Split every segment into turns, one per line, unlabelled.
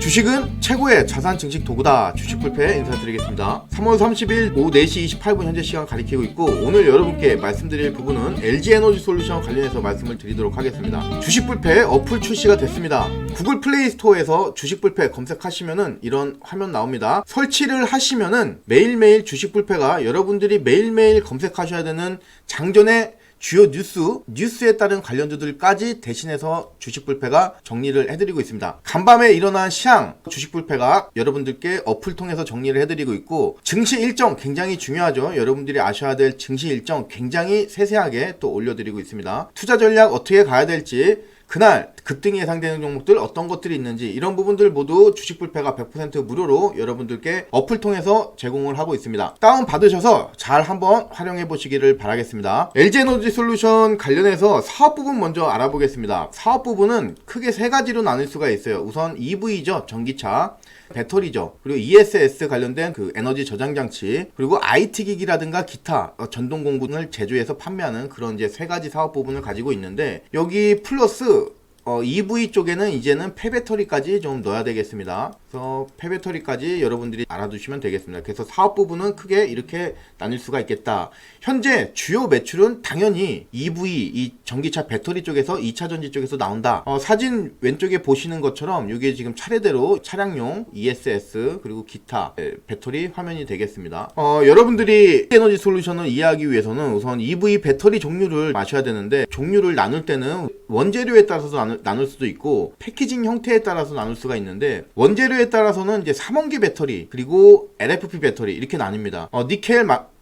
주식은 최고의 자산 증식 도구다. 주식불패 인사드리겠습니다. 3월 30일 오후 4시 28분 현재 시간 가리키고 있고, 오늘 여러분께 말씀드릴 부분은 LG에너지솔루션 관련해서 말씀을 드리도록 하겠습니다. 주식불패 어플 출시가 됐습니다. 구글 플레이 스토어에서 주식불패 검색하시면은 이런 화면 나옵니다. 설치를 하시면은 매일매일 주식불패가 여러분들이 매일매일 검색하셔야 되는 장전의 주요 뉴스에 따른 관련주들까지 대신해서 주식불패가 정리를 해드리고 있습니다. 간밤에 일어난 시황 주식불패가 여러분들께 어플 통해서 정리를 해드리고 있고, 증시 일정 굉장히 중요하죠. 여러분들이 아셔야 될 증시 일정 굉장히 세세하게 또 올려드리고 있습니다. 투자 전략 어떻게 가야 될지, 그날 급등이 예상되는 종목들 어떤 것들이 있는지, 이런 부분들 모두 주식불패가 100% 무료로 여러분들께 어플 통해서 제공을 하고 있습니다. 다운 받으셔서 잘 한번 활용해 보시기를 바라겠습니다. LG에너지솔루션 관련해서 사업 부분 먼저 알아보겠습니다. 사업 부분은 크게 세 가지로 나눌 수가 있어요. 우선 EV죠. 전기차, 배터리죠. 그리고 ESS 관련된 그 에너지 저장 장치, 그리고 IT 기기라든가 기타 전동 공구를 제조해서 판매하는 그런 이제 세 가지 사업 부분을 가지고 있는데, 여기 플러스 EV 쪽에는 이제는 폐배터리까지 좀 넣어야 되겠습니다. 그래서 폐배터리까지 여러분들이 알아두시면 되겠습니다. 그래서 사업 부분은 크게 이렇게 나눌 수가 있겠다. 현재 주요 매출은 당연히 EV, 이 전기차 배터리 쪽에서 2차 전지 쪽에서 나온다. 사진 왼쪽에 보시는 것처럼 이게 지금 차례대로 차량용 ESS 그리고 기타 배터리 화면이 되겠습니다. 여러분들이 에너지 솔루션을 이해하기 위해서는 우선 EV 배터리 종류를 마셔야 되는데, 종류를 나눌 때는 원재료에 따라서 나눌 수도 있고 패키징 형태에 따라서 나눌 수가 있는데, 원재료에 따라서는 이제 삼원계 배터리 그리고 LFP 배터리 이렇게 나뉩니다.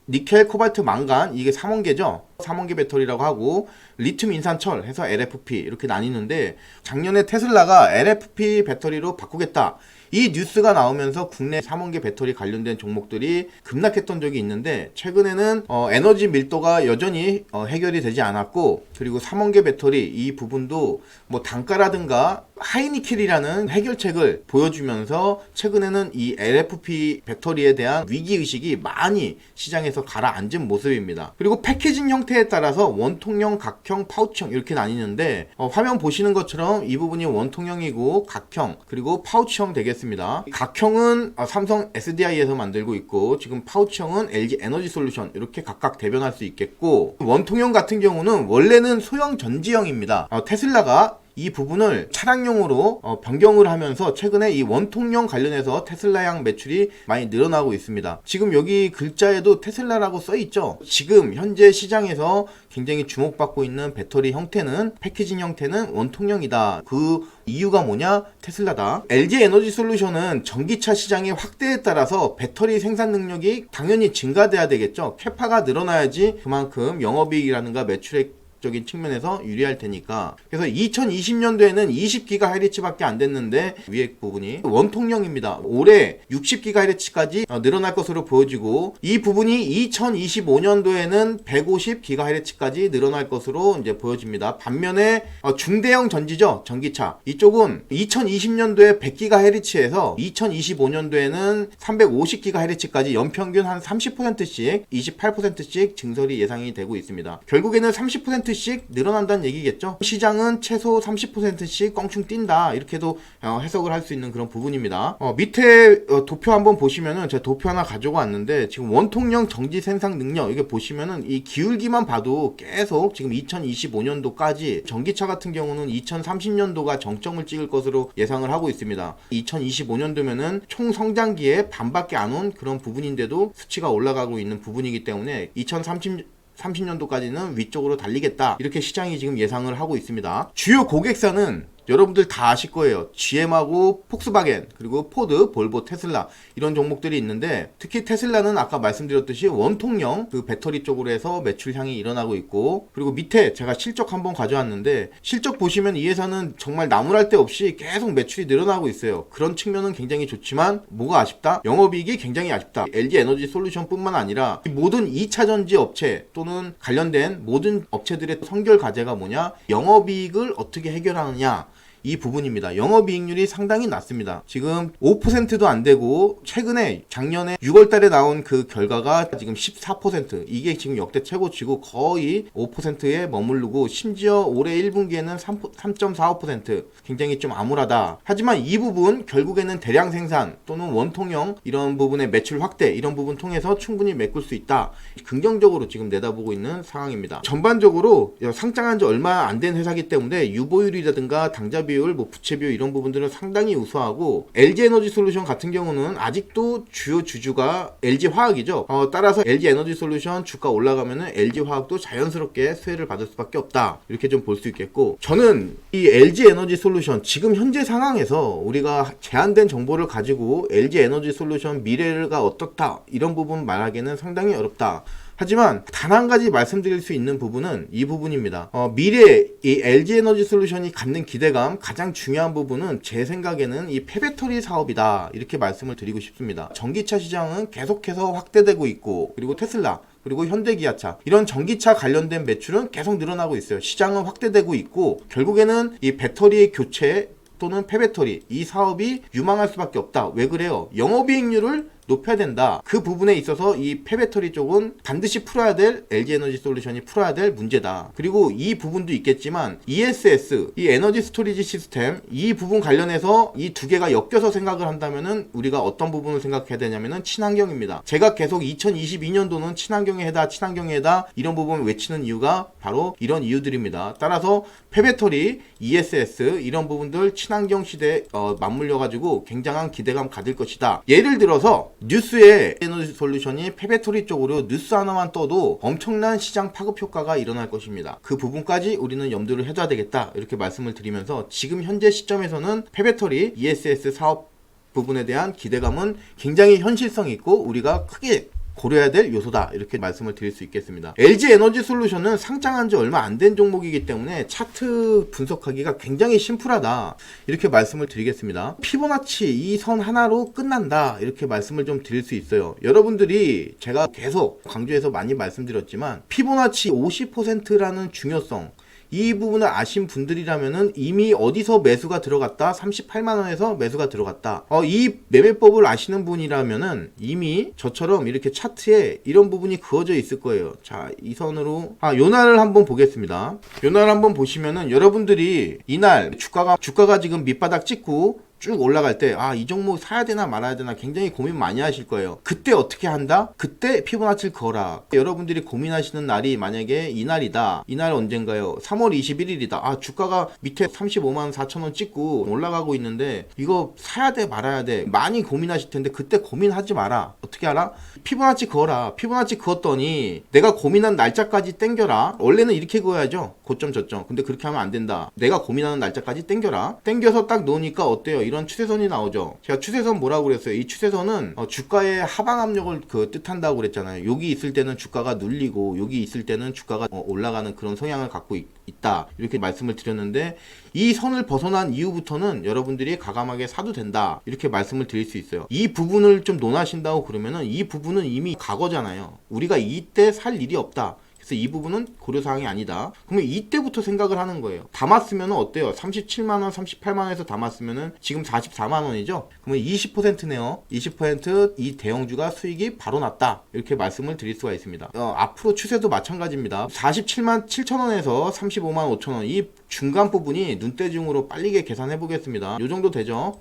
니켈, 코발트, 망간 이게 삼원계죠. 삼원계 배터리라고 하고, 리튬, 인산철 해서 LFP 이렇게 나뉘는데, 작년에 테슬라가 LFP 배터리로 바꾸겠다, 이 뉴스가 나오면서 국내 삼원계 배터리 관련된 종목들이 급락했던 적이 있는데, 최근에는 에너지 밀도가 여전히 해결이 되지 않았고, 그리고 삼원계 배터리 이 부분도 뭐 단가라든가 하이니켈이라는 해결책을 보여주면서 최근에는 이 LFP 배터리에 대한 위기의식이 많이 시장에서 가라앉은 모습입니다. 그리고 패키징 형태에 따라서 원통형, 각형, 파우치형 이렇게 나뉘는데, 화면 보시는 것처럼 이 부분이 원통형이고 각형 그리고 파우치형 되겠습니다. 각형은 삼성 SDI에서 만들고 있고, 지금 파우치형은 LG 에너지솔루션 이렇게 각각 대변할 수 있겠고, 원통형 같은 경우는 원래는 소형 전지형입니다. 테슬라가 이 부분을 차량용으로 변경을 하면서 최근에 이 원통형 관련해서 테슬라향 매출이 많이 늘어나고 있습니다. 지금 여기 글자에도 테슬라라고 써있죠. 지금 현재 시장에서 굉장히 주목받고 있는 배터리 형태는, 패키징 형태는 원통형이다. 그 이유가 뭐냐? 테슬라다. LG에너지솔루션은 전기차 시장의 확대에 따라서 배터리 생산 능력이 당연히 증가돼야 되겠죠. 캐파가 늘어나야지 그만큼 영업이익이라든가 매출액 적인 측면에서 유리할 테니까. 그래서 2020년도에는 20GHz밖에 안 됐는데 위에 부분이 원통형입니다. 올해 60GHz까지 늘어날 것으로 보여지고, 이 부분이 2025년도에는 150GHz까지 늘어날 것으로 이제 보여집니다. 반면에 중대형 전지죠, 전기차 이쪽은 2020년도에 100GHz에서 2025년도에는 350GHz까지 연평균 한 30%씩 28%씩 증설이 예상이 되고 있습니다. 결국에는 30%씩 늘어난다는 얘기겠죠. 시장은 최소 30%씩 껑충 뛴다, 이렇게도 해석을 할 수 있는 그런 부분입니다. 밑에 도표 한번 보시면은, 제가 도표 하나 가지고 왔는데, 지금 원통형 전지 생산 능력 이게 보시면은 이 기울기만 봐도 계속 지금 2025년도까지, 전기차 같은 경우는 2030년도가 정점을 찍을 것으로 예상을 하고 있습니다. 2025년도면은 총 성장기에 반밖에 안 온 그런 부분인데도 수치가 올라가고 있는 부분이기 때문에 2030년도까지는 위쪽으로 달리겠다, 이렇게 시장이 지금 예상을 하고 있습니다. 주요 고객사는 여러분들 다 아실 거예요. GM하고 폭스바겐, 그리고 포드, 볼보, 테슬라 이런 종목들이 있는데, 특히 테슬라는 아까 말씀드렸듯이 원통형 그 배터리 쪽으로 해서 매출 향이 일어나고 있고, 그리고 밑에 제가 실적 한번 가져왔는데, 실적 보시면 이 회사는 정말 나무랄 데 없이 계속 매출이 늘어나고 있어요. 그런 측면은 굉장히 좋지만 뭐가 아쉽다? 영업이익이 굉장히 아쉽다. LG에너지솔루션 뿐만 아니라 모든 2차 전지 업체 또는 관련된 모든 업체들의 성결 과제가 뭐냐? 영업이익을 어떻게 해결하느냐, 이 부분입니다. 영업이익률이 상당히 낮습니다. 지금 5%도 안 되고 최근에 작년에 6월 달에 나온 그 결과가 지금 14%, 이게 지금 역대 최고치고 거의 5%에 머무르고 심지어 올해 1분기에는 3.45%, 굉장히 좀 암울하다. 하지만 이 부분 결국에는 대량 생산 또는 원통형 이런 부분의 매출 확대 이런 부분 통해서 충분히 메꿀 수 있다. 긍정적으로 지금 내다보고 있는 상황입니다. 전반적으로 상장한 지 얼마 안 된 회사이기 때문에 유보율이라든가 당좌 비율, 부채 비율 이런 부분들은 상당히 우수하고 LG에너지솔루션 같은 경우는 아직도 주요 주주가 LG화학이죠. 따라서 LG에너지솔루션 주가 올라가면은 LG화학도 자연스럽게 수혜를 받을 수밖에 없다. 이렇게 좀 볼 수 있겠고, 저는 이 LG에너지솔루션 지금 현재 상황에서 우리가 제한된 정보를 가지고 LG에너지솔루션 미래가 어떻다 이런 부분 말하기는 상당히 어렵다. 하지만 단 한 가지 말씀드릴 수 있는 부분은 이 부분입니다. 미래 이 LG에너지솔루션이 갖는 기대감 가장 중요한 부분은 제 생각에는 이 폐배터리 사업이다, 이렇게 말씀을 드리고 싶습니다. 전기차 시장은 계속해서 확대되고 있고, 그리고 테슬라 그리고 현대기아차 이런 전기차 관련된 매출은 계속 늘어나고 있어요. 시장은 확대되고 있고 결국에는 이 배터리의 교체 또는 폐배터리 이 사업이 유망할 수밖에 없다. 왜 그래요? 영업이익률을 높여야 된다. 그 부분에 있어서 이 폐배터리 쪽은 반드시 풀어야 될, LG에너지솔루션이 풀어야 될 문제다. 그리고 이 부분도 있겠지만 ESS, 이 에너지 스토리지 시스템 이 부분 관련해서 이 두 개가 엮여서 생각을 한다면은 우리가 어떤 부분을 생각해야 되냐면은 친환경입니다. 제가 계속 2022년도는 친환경의 해다, 친환경의 해다 이런 부분을 외치는 이유가 바로 이런 이유들입니다. 따라서 폐배터리, ESS 이런 부분들 친환경 시대에 맞물려 가지고 굉장한 기대감 가질 것이다. 예를 들어서 뉴스에 에너지솔루션이 폐배터리 쪽으로 뉴스 하나만 떠도 엄청난 시장 파급 효과가 일어날 것입니다. 그 부분까지 우리는 염두를 해둬야 되겠다, 이렇게 말씀을 드리면서 지금 현재 시점에서는 폐배터리 ESS 사업 부분에 대한 기대감은 굉장히 현실성 있고 우리가 크게 고려해야 될 요소다, 이렇게 말씀을 드릴 수 있겠습니다. LG에너지솔루션은 상장한 지 얼마 안 된 종목이기 때문에 차트 분석하기가 굉장히 심플하다, 이렇게 말씀을 드리겠습니다. 피보나치 이 선 하나로 끝난다, 이렇게 말씀을 좀 드릴 수 있어요. 여러분들이 제가 계속 강조해서 많이 말씀드렸지만 피보나치 50%라는 중요성, 이 부분을 아신 분들이라면은 이미 어디서 매수가 들어갔다, 38만원에서 매수가 들어갔다, 이 매매법을 아시는 분이라면은 이미 저처럼 이렇게 차트에 이런 부분이 그어져 있을 거예요. 자, 이 선으로 요날을 한번 보겠습니다. 요날 한번 보시면은 여러분들이 이날 주가가 지금 밑바닥 찍고 쭉 올라갈 때 이 종목 사야 되나 말아야 되나 굉장히 고민 많이 하실 거예요. 그때 어떻게 한다? 그때 피보나치를 그어라. 여러분들이 고민하시는 날이 만약에 이날이다. 이날 언젠가요? 3월 21일이다. 주가가 밑에 35만 4천원 찍고 올라가고 있는데 이거 사야 돼 말아야 돼 많이 고민하실 텐데 그때 고민하지 마라. 어떻게 알아? 피보나치 그어라. 피보나치 그었더니 내가 고민한 날짜까지 땡겨라. 원래는 이렇게 그어야죠. 고점 저점. 근데 그렇게 하면 안 된다. 내가 고민하는 날짜까지 땡겨라. 땡겨서 딱 놓으니까 어때요? 이런 추세선이 나오죠. 제가 추세선 뭐라고 그랬어요? 이 추세선은 주가의 하방 압력을 뜻한다고 그랬잖아요. 여기 있을 때는 주가가 눌리고 여기 있을 때는 주가가 올라가는 그런 성향을 갖고 있다, 이렇게 말씀을 드렸는데 이 선을 벗어난 이후부터는 여러분들이 과감하게 사도 된다, 이렇게 말씀을 드릴 수 있어요. 이 부분을 좀 논하신다고 그러면은 이 부분은 이미 과거잖아요. 우리가 이때 살 일이 없다. 그래서 이 부분은 고려사항이 아니다. 그러면 이때부터 생각을 하는 거예요. 담았으면 어때요? 37만원, 38만원에서 담았으면 지금 44만원이죠? 그러면 20%네요. 20% 이 대형주가 수익이 바로 났다, 이렇게 말씀을 드릴 수가 있습니다. 앞으로 추세도 마찬가지입니다. 47만 7천원에서 35만 5천원 이 중간 부분이 눈대중으로 빨리게 계산해 보겠습니다. 요 정도 되죠?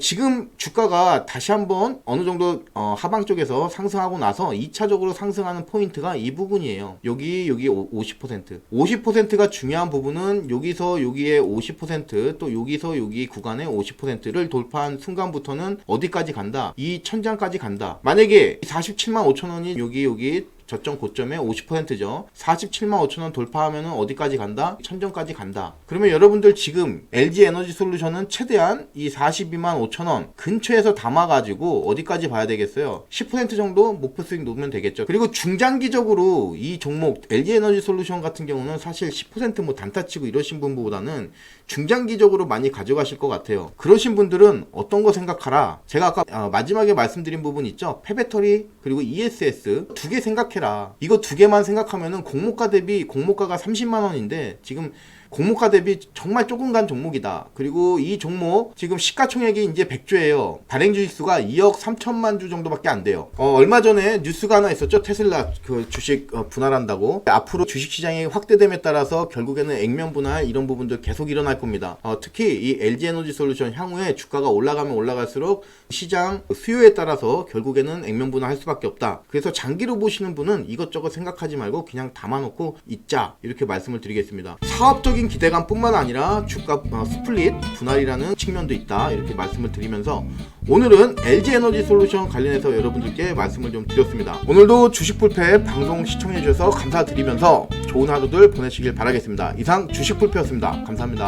지금 주가가 다시 한번 어느 정도 하방 쪽에서 상승하고 나서 2차적으로 상승하는 포인트가 이 부분이에요. 여기 50%가 중요한 부분은 여기서 여기에 50%, 또 여기서 여기 구간에 50%를 돌파한 순간부터는 어디까지 간다? 이 천장까지 간다. 만약에 47만 5천원이 여기 저점 고점의 50%죠. 47만 5천원 돌파하면 어디까지 간다? 천정까지 간다. 그러면 여러분들 지금 LG에너지솔루션은 최대한 이 42만 5천원 근처에서 담아가지고 어디까지 봐야 되겠어요? 10% 정도 목표 수익 놓으면 되겠죠. 그리고 중장기적으로 이 종목 LG에너지솔루션 같은 경우는 사실 10% 단타치고 이러신 분보다는 중장기적으로 많이 가져가실 것 같아요. 그러신 분들은 어떤 거 생각하라? 제가 아까 마지막에 말씀드린 부분 있죠? 폐배터리 그리고 ESS 두 개 생각해라. 이거 두 개만 생각하면은 공모가 대비 공모가가 30만원인데 지금 공모가 대비 정말 조금 간 종목이다. 그리고 이 종목 지금 시가총액이 이제 100주예요. 발행 주식수가 2억 3천만 주 정도밖에 안 돼요. 얼마 전에 뉴스가 하나 있었죠. 테슬라 그 주식 분할한다고. 앞으로 주식시장이 확대됨에 따라서 결국에는 액면 분할 이런 부분들 계속 일어날 겁니다. 특히 이 LG에너지솔루션 향후에 주가가 올라가면 올라갈수록 시장 수요에 따라서 결국에는 액면 분할할 수밖에 없다. 그래서 장기로 보시는 분은 이것저것 생각하지 말고 그냥 담아놓고 있자, 이렇게 말씀을 드리겠습니다. 사업적인 기대감뿐만 아니라 주가 스플릿 분할이라는 측면도 있다, 이렇게 말씀을 드리면서 오늘은 LG에너지솔루션 관련해서 여러분들께 말씀을 좀 드렸습니다. 오늘도 주식불패 방송 시청해주셔서 감사드리면서 좋은 하루들 보내시길 바라겠습니다. 이상 주식불패였습니다. 감사합니다.